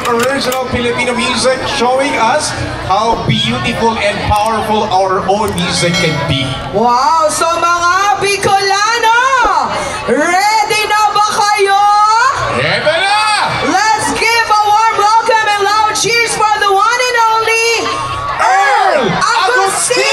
original Filipino music, showing us how beautiful and powerful our own music can be. Wow! So mga Bicolano, ready na ba kayo? Eto na! Let's give a warm welcome and loud cheers for the one and only Earl Agustin!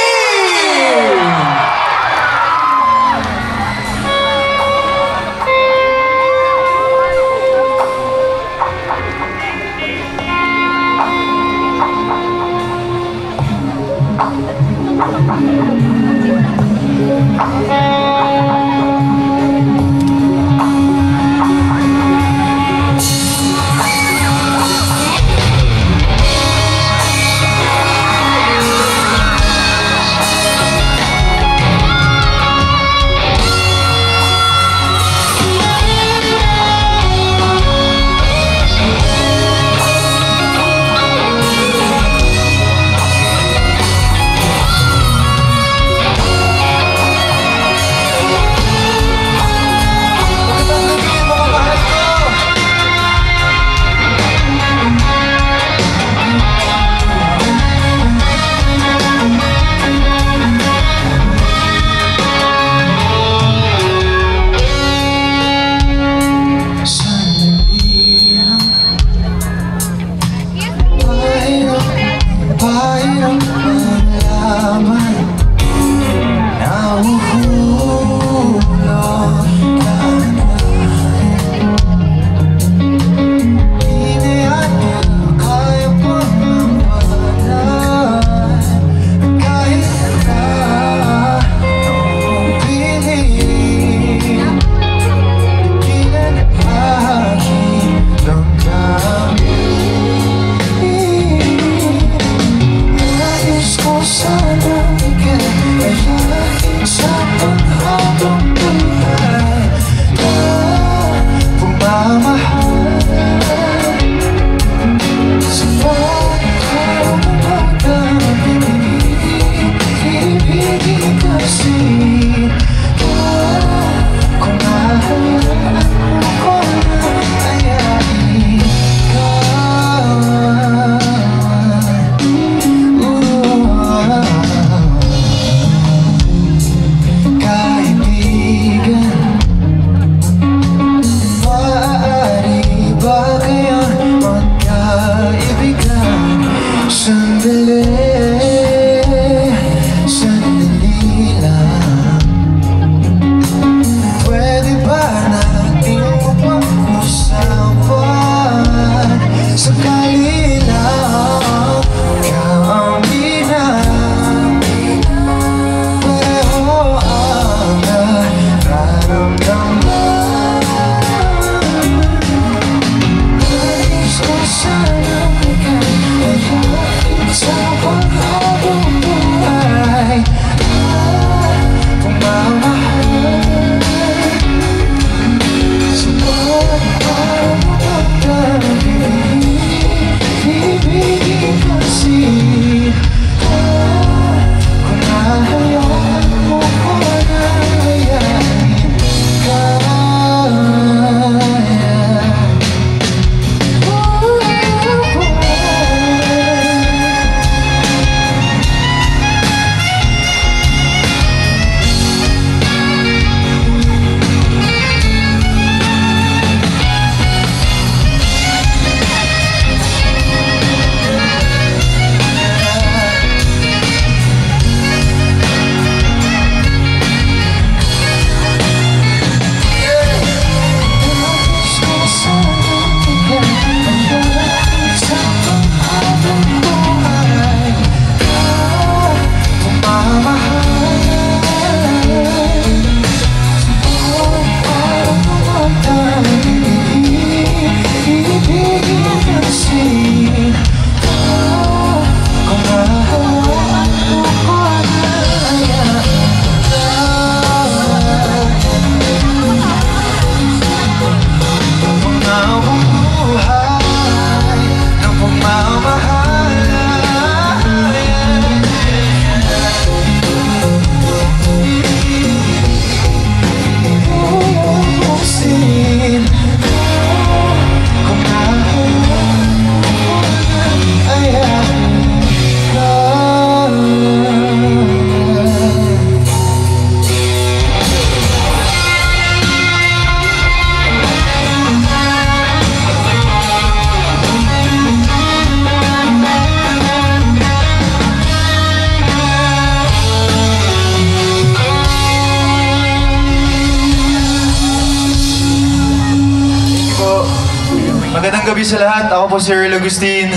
Magandang gabi sa lahat. Ako po si Earl Agustin.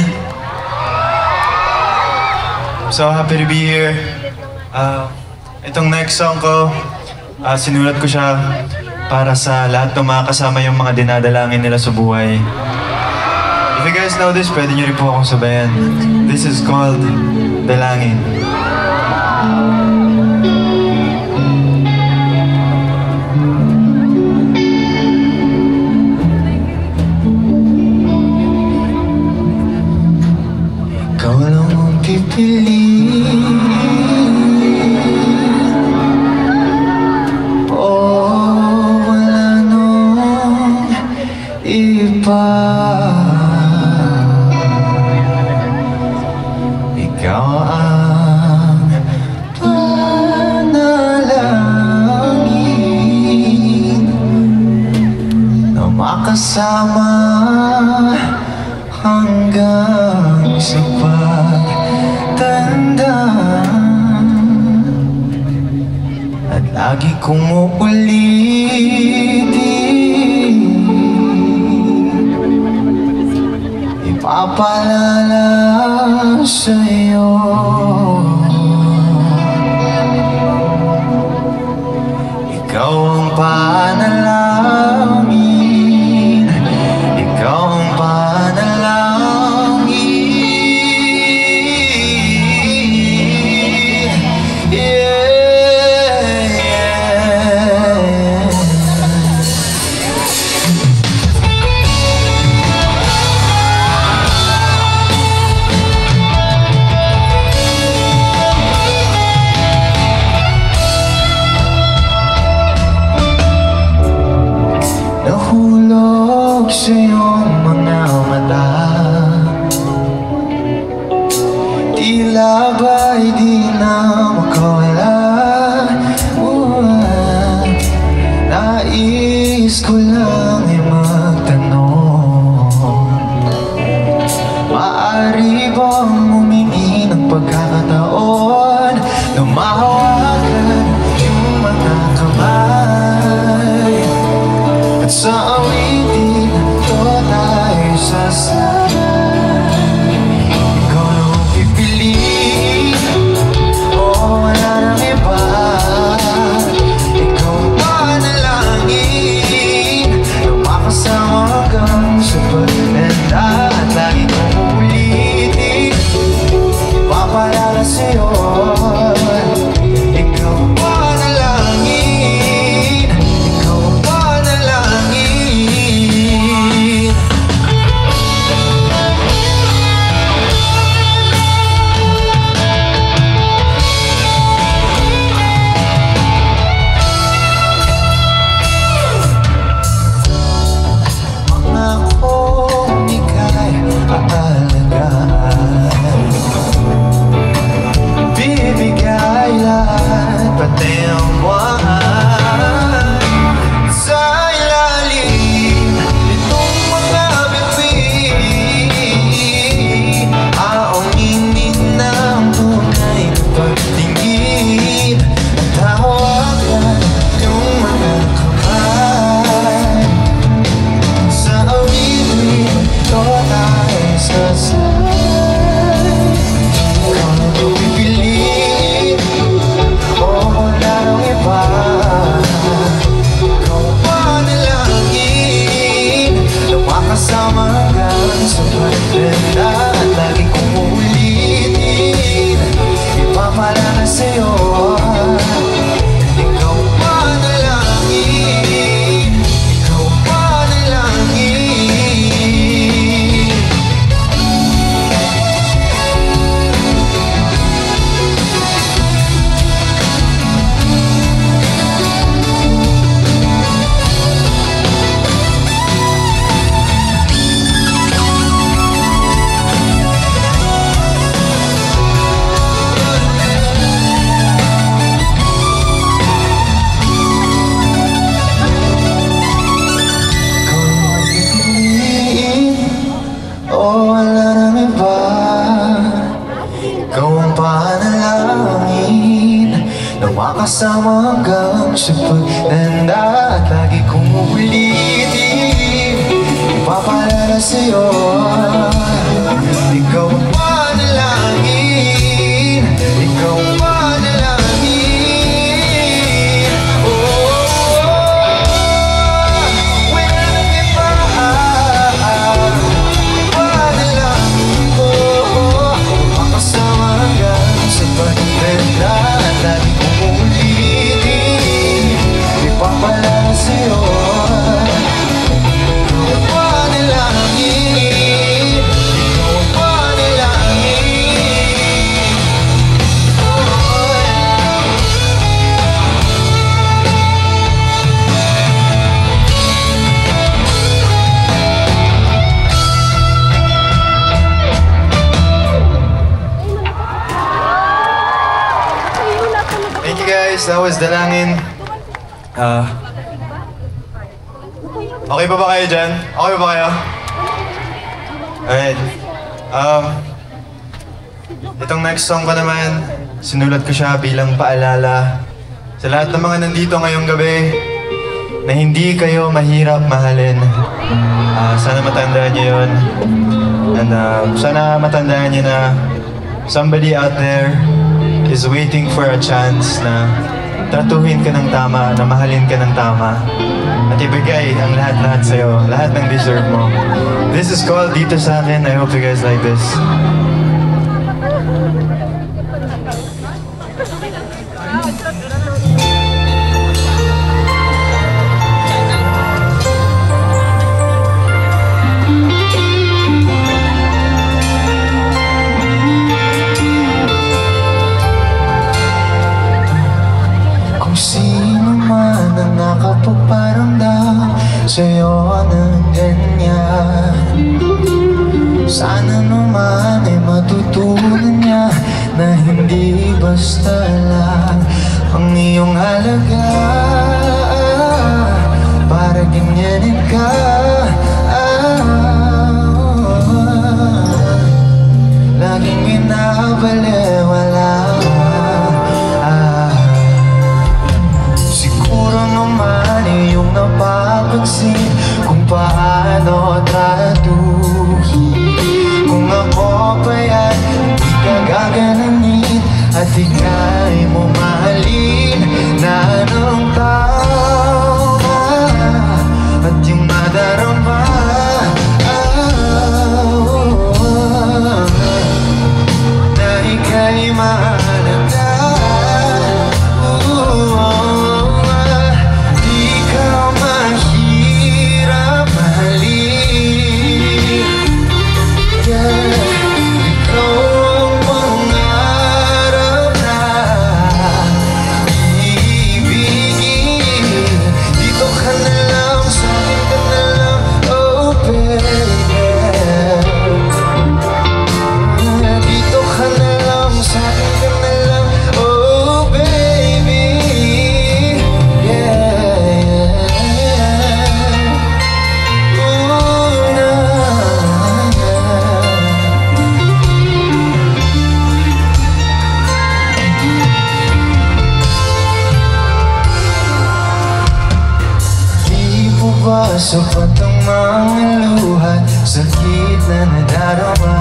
I'm so happy to be here. Itong next song ko, sinulat ko siya para sa lahat ng mga kasama yung mga dinadalangin nila sa buhay. If you guys know this, pwede nyo rin po akong sabayan. This is called Dalangin. Ikaw lang ang pipiliin, wala nung iba. Ikaw ang panalangin na makasama hanggang sa pagtanda, at lagi kong uulitin, ipapalala sa'yo. Ikaw ang panalangin, ikaw ang panalangin. Nahulog sa iyong mga mata, tila ba'y di na makawala. Nais ko lang ay magtanong, maaari bang humingi ng pagkakataon na mahawakan yung mga kamay, at sa awitin ito tayo sasabay. Ikaw lang ang pipiliin, wala nang iba. Ikaw ang panalangin na makasama hanggang sa pagtanda, at lagi kong uulitin, papalala sa'yo. Ikaw ang panalangin, ikaw ang panalangin. Pangakong ika'y aalagaan, bibigay lahat, pati ang buwan sa ilalim nitong mga bibig. Aaminin ng tunay na pagtingin, at hawakan yung mga kamay, sa awitin ito tayo sasabay. Ikaw na pipiliin, wala nang iba. Ikaw ang panalangin na makasama hanggang sa pagtanda, at lagi kong uulitin, ipapalala sa'yo. Ikaw ang panalangin, ikaw ang panalangin. Wala nang iba. Ikaw ang panalangin na makasama hanggang sa pagtanda, at lagi kong uulitin, ipapalala para sa'yo. Ikaw ang panalangin, ikaw ang panalangin. Walang iba, panalangin ko. Makasama hanggang sa pagbenta at lagi kong ulitin, ipapalala sa'yo. Thank you guys, that was Dalangin. Okay pa ba kayo dyan? Okay pa ba kayo? Alright. Itong next song ko naman, sinulat ko siya bilang paalala sa lahat ng mga nandito ngayong gabi na hindi kayo mahirap mahalin. Sana matandaan niyo yun. And sana matandaan niyo na somebody out there is waiting for a chance na tratuhin ka ng tama, na mahalin ka ng tama, at ibigay ang lahat-lahat sa'yo, lahat ng deserve mo. This is called Dito Sa'kin. I hope you guys like this. Sino man ang nakapagparamdam sa'yo ng ganyan, sana naman ay matutunan niya na hindi basta lang ang iyong halaga. Para ganyanin ka, laging binabalewala. Iyong napapansin kung paano tratuhin. Kung ako pa yan, hindi ka gagananin at ika'y mo mahalin na anong tao at yung nadarama. Na ika'y mahalaga. Sapat ang mga luha, sakit na nadarama.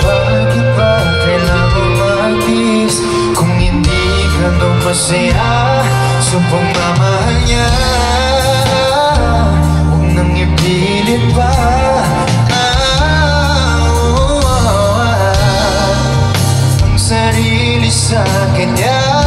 Bakit ba kailangan mag-tiis kung hindi ka nung masaya sa pagmamahal niya? Huwag nang ipilit pa ang sarili sa kanya.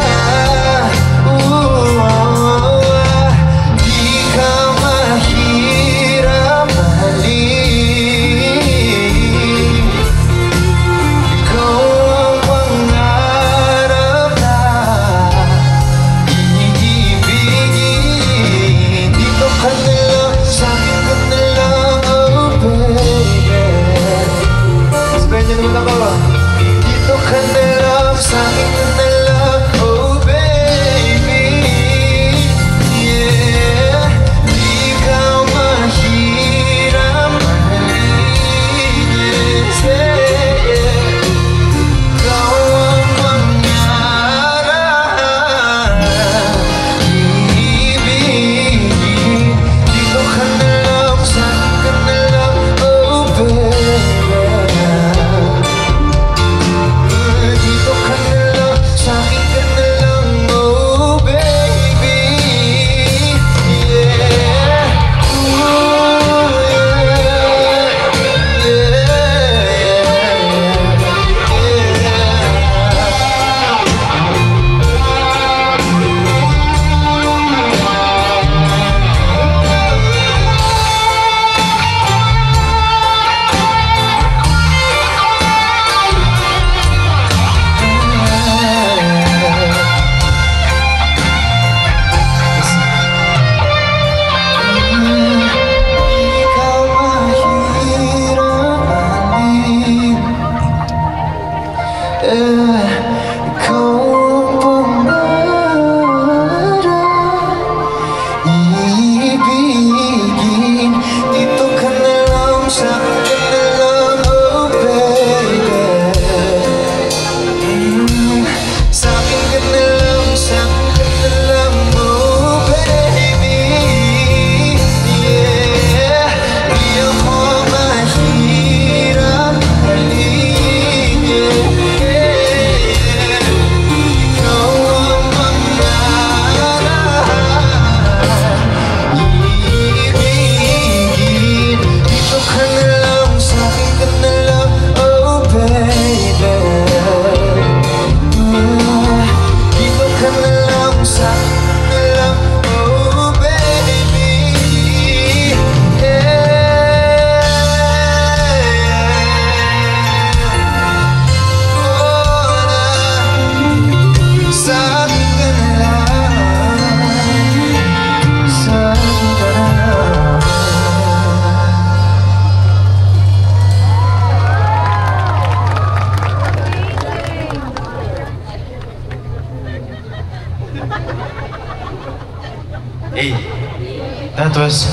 That was...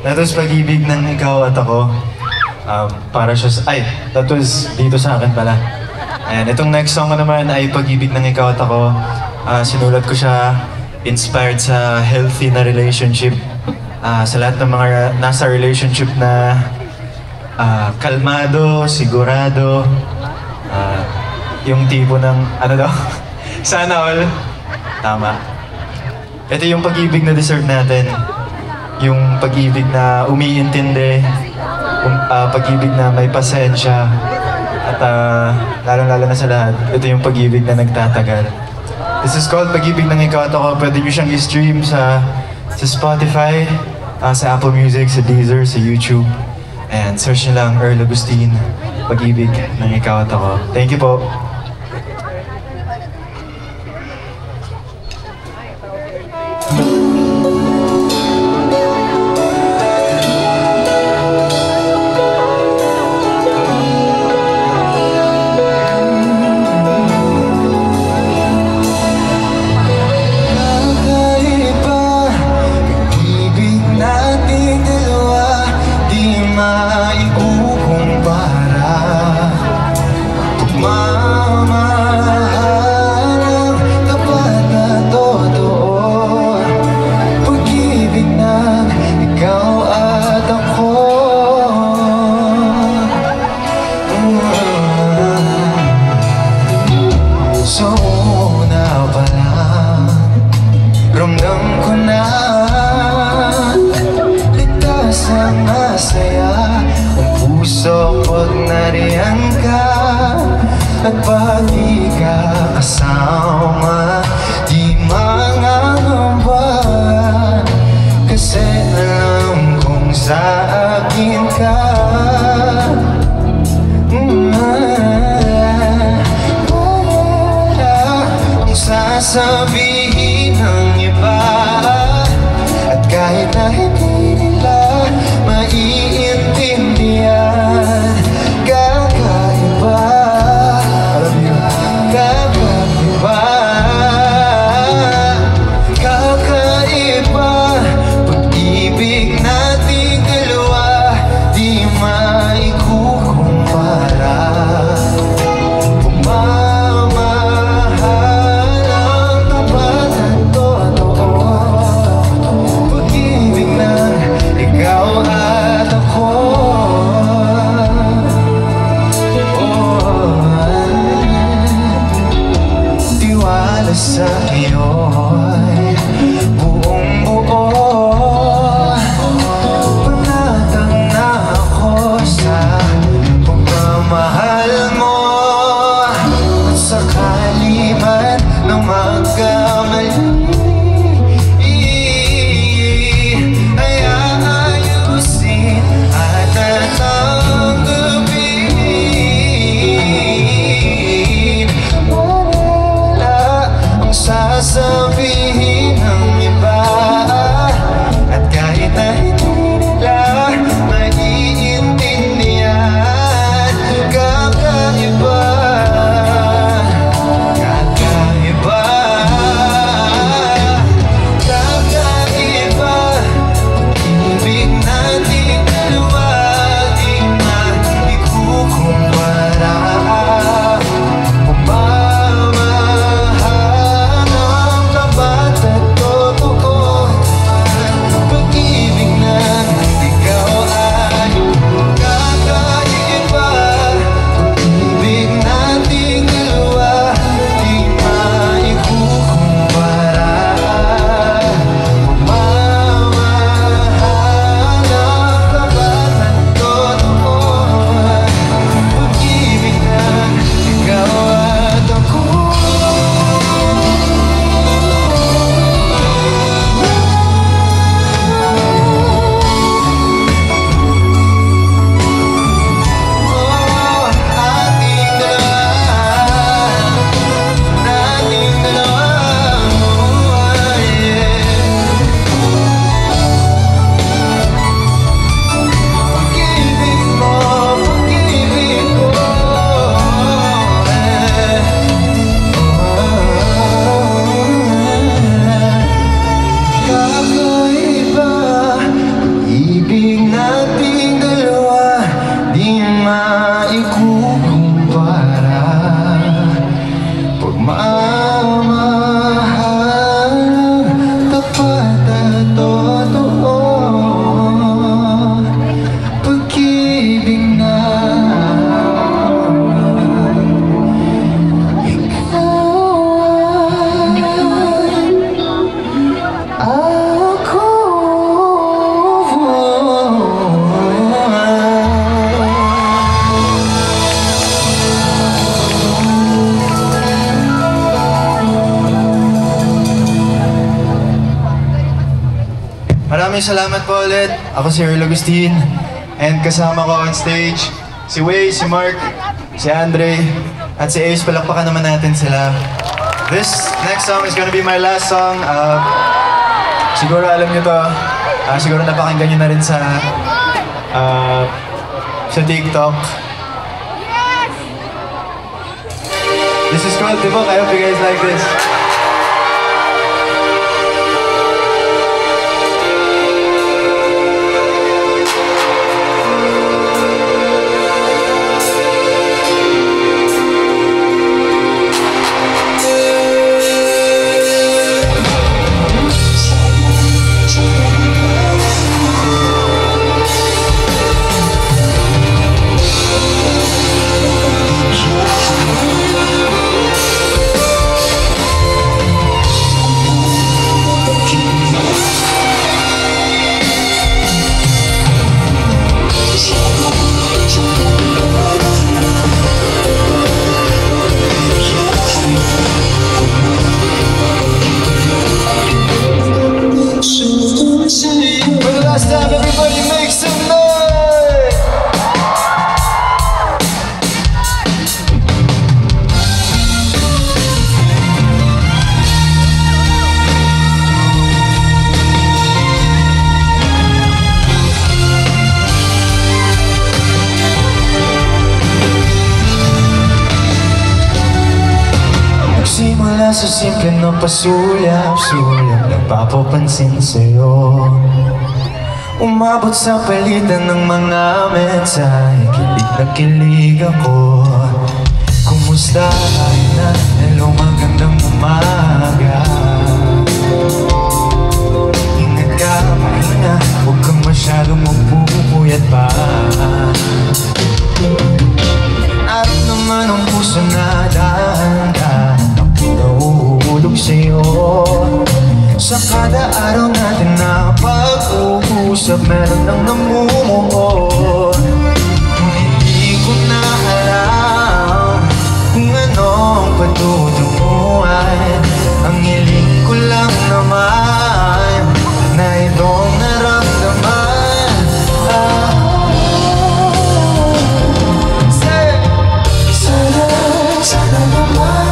That was Pag-ibig ng Ikaw at Ako. Para siya sa... Ay, that was dito sa akin pala. Ayan, itong next song ko naman ay Pag-ibig ng Ikaw at Ako. Sinulat ko siya inspired sa healthy na relationship. Sa lahat ng mga nasa relationship na kalmado, sigurado, yung tipo ng, ano daw? Sana all. Tama. Ito yung pag-ibig na deserve natin. Yung pag-ibig na umiintindi, pag-ibig na may pasensya, at lalong-lalo na sa lahat, ito yung pag-ibig na nagtatagal. This is called Pag-ibig ng Ikaw at Ako. Pwede nyo siyang i-stream sa Spotify, sa Apple Music, sa Deezer, sa YouTube. And search nyo lang Earl Agustin, Pag-ibig ng Ikaw at Ako. Thank you po. Maikukumpara. Tugma kakaiba. Ibig nating dalawa di maikukumpara. Pagmamahal tapat at totoo, pag-ibig na Maraming salamat po ulit. Ako si Earl Agustin. And kasama ko on stage, si Way, si Mark, si Andre, at si Ace. Palakpakan naman natin sila. This next song is gonna be my last song. Siguro alam nyo to. Siguro napakinggan nyo na rin sa TikTok. This is called Tibok. I hope you guys like this. For the last time, everybody make some noise! Nagsimula sa simple na pasulap-sulap, nagpapapansin sa'yo. Umabot sa palitan ng mga mensahe, kilig na kilig ako. Kumusta na? Hello, magandang umaga. Ingat ka, pahinga, huwag kang masyadong magpupuyat pa. Araw naman ang puso na dahan-dahan ang pinahulog sa'yo. Sa kada araw natin na pag-uusap, meron nang namumuo. Hindi ko na alam kung anong patutunguhan. Ang hiling ko lang naman na itong naramdaman. Sana naman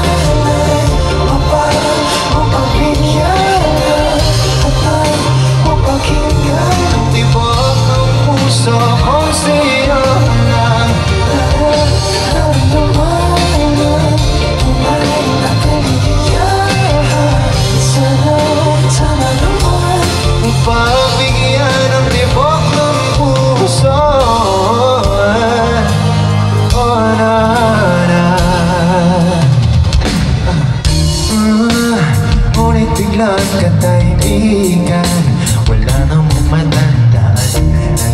so kung sino lang nararamdaman, tumaling natin iyan. Sana naman mapagbigyan ng tibok ng puso. Oh, na. Ngunit biglang katahimikan, wala namang matandaan.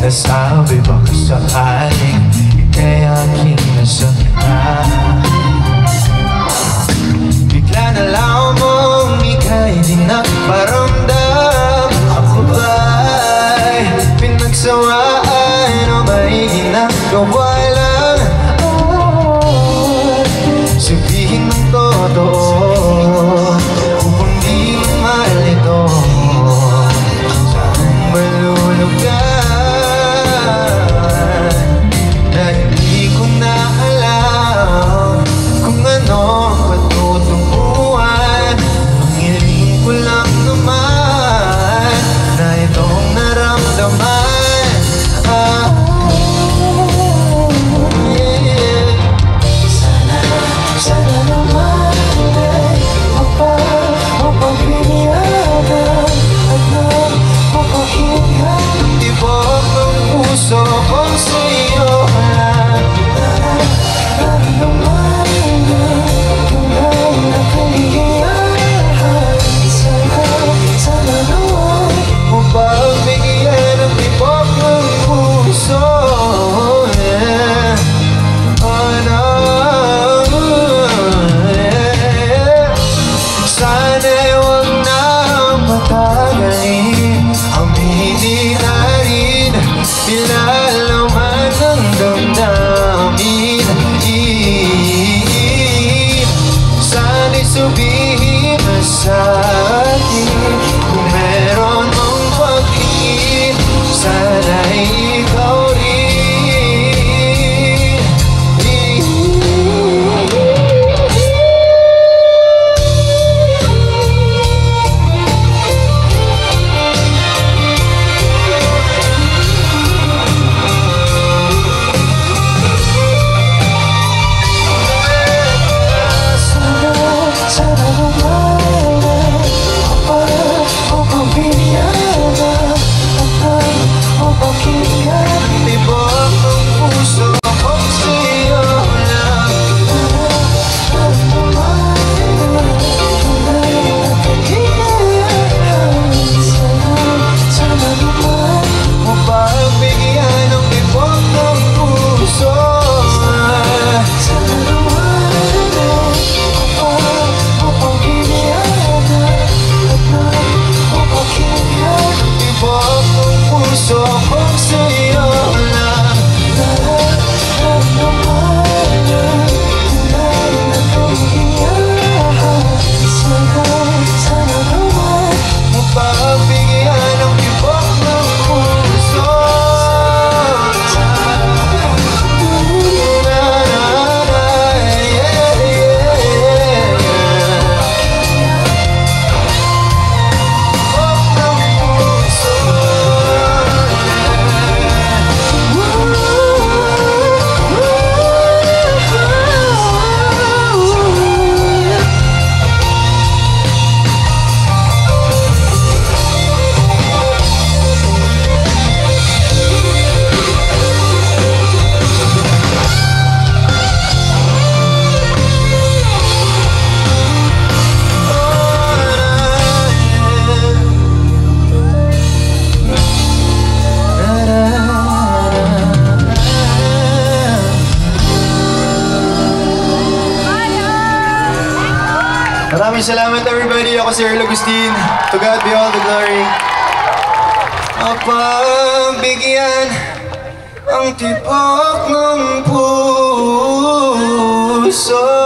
Nasabi baka sakaling ika'y aking nasaktan. Bigla na lang mong ika'y di nagparamdam. Ako ba'y pinagsawaan o may ginagawa lang? Sabihin ng totoo upang di malito. Saan malulugan? Maraming salamat everybody. Ako si Earl Agustin. To God be all the glory. Mapagbigyan ang tibok ng puso.